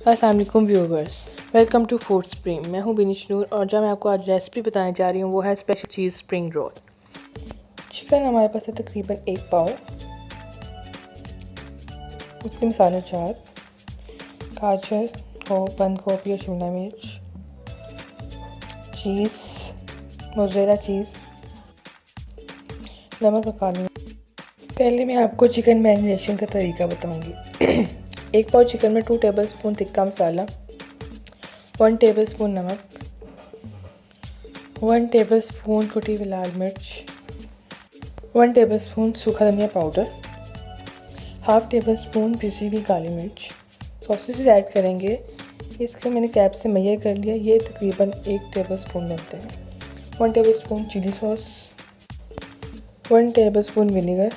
अस्सलाम वालेकुम viewers, welcome to food spring. मैं हूं बिनिश नूर और जो मैं आपको आज रेसिपी बताने जा रही हूं वो है स्पेशल चीज़ स्प्रिंग रोल। चिकन हमारे पास है तकरीबन 1 पाव, उसके मसाला चार, गाजर और बंद गोभी और शिमला मिर्च, चीज़, मोज़रेला चीज़, नमक और काली मिर्च। पहले मैं आपको चिकन मैरिनेशन का तरीका बताऊंगी। 1 पाव चिकन में 2 टेबलस्पून तिक्का मसाला, 1 टेबलस्पून नमक, 1 टेबलस्पून कुटी हुई लाल मिर्च, 1 टेबलस्पून सूखा धनिया पाउडर, हाफ टेबलस्पून पिसी हुई काली मिर्च। सॉसेस ऐड करेंगे। इसको मैंने कैप से मैयर कर लिया, ये तकरीबन 1 टेबलस्पून बनते हैं। 1 tablespoon chili sauce, 1 tablespoon vinegar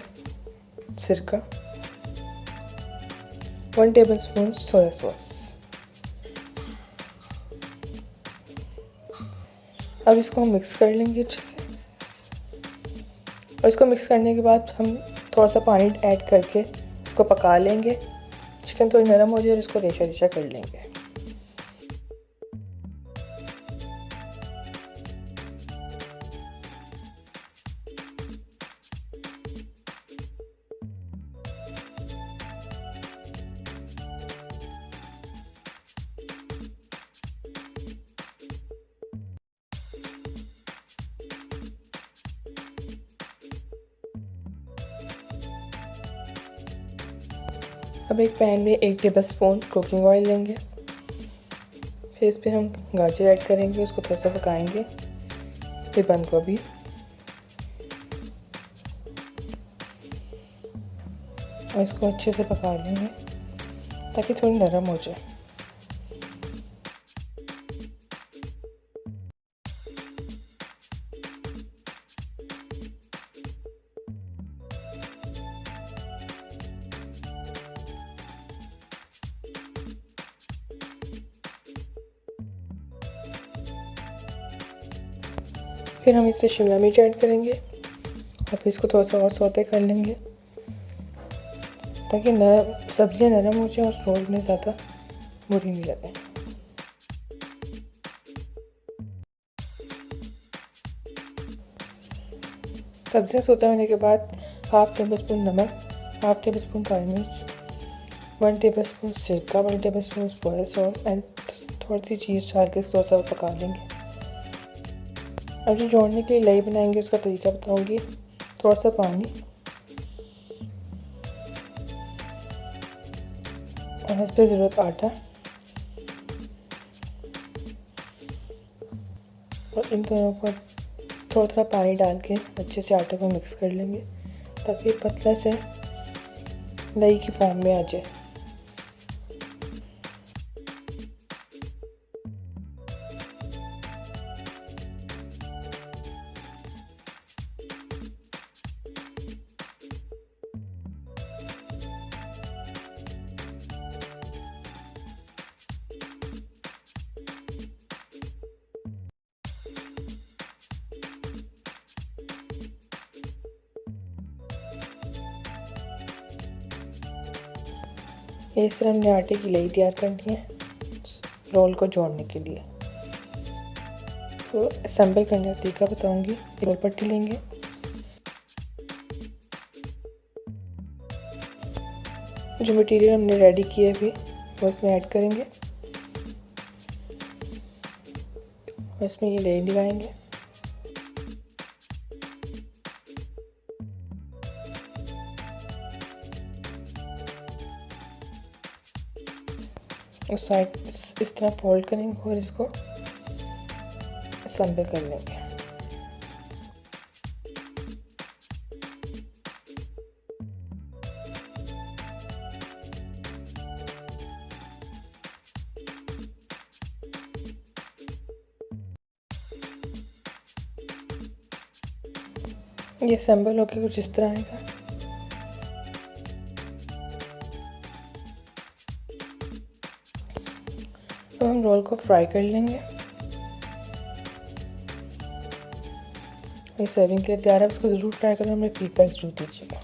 सिरका, 1 टेबलस्पून सोया सॉस। अब इसको हम मिक्स कर लेंगे अच्छे से, और इसको मिक्स करने के बाद हम थोड़ा सा पानी ऐड करके इसको पका लेंगे। चिकन थोड़ी नरम हो जाए और इसको रेशा रेशा कर लेंगे। अब एक पैन में 1 टेबलस्पून कुकिंग ऑयल लेंगे, फिर इस पर हम गाजर ऐड करेंगे, उसको थोड़ा सा पकाएंगे, फिर बंद गोभी और इसको अच्छे से पका लेंगे ताकि थोड़ी नरम हो जाए। फिर हम इसमें शिमला मिर्च ऐड करेंगे और फिर इसको थोड़ा सा और सौते कर लेंगे ताकि सब्जियां नरम हो जाए और रोल में ज़्यादा बुरी नहीं लगे। सब्जियां सौते होने के बाद हाफ टेबल स्पून नमक, हाफ टेबल स्पून काली मिर्च, 1 टेबल स्पून सिरका, 1 table spoon soya sauce and थोड़ी सी चीज़ डाल के थोड़ा सा पका लेंगे। अब जो जोड़ने के लिए लई बनाएंगे उसका तरीका बताऊंगी। थोड़ा सा पानी और इस पर ज़रूरत आटा, और इन दोनों को थोड़ा थोड़ा पानी डाल के अच्छे से आटे को मिक्स कर लेंगे ताकि पतला से लई की फॉर्म में आ जाए। इस तरह हमने आटे की लई तैयार करनी है रोल को जोड़ने के लिए। तो असेंबल करने का तरीका बताऊंगी। रोल पट्टी लेंगे, जो मटेरियल हमने रेडी किया है वो इसमें ऐड करेंगे और इसमें ये लई लगाएंगे। उस साइड इस तरह फोल्ड करेंगे और इसको असेंबल कर लेंगे। ये असेंबल होकर कुछ इस तरह आएगा। अब हम रोल को फ्राई कर लेंगे। ये सर्विंग के लिए तैयार है, इसको ज़रूर ट्राई करना, हमें फीडबैक ज़रूर दीजिएगा।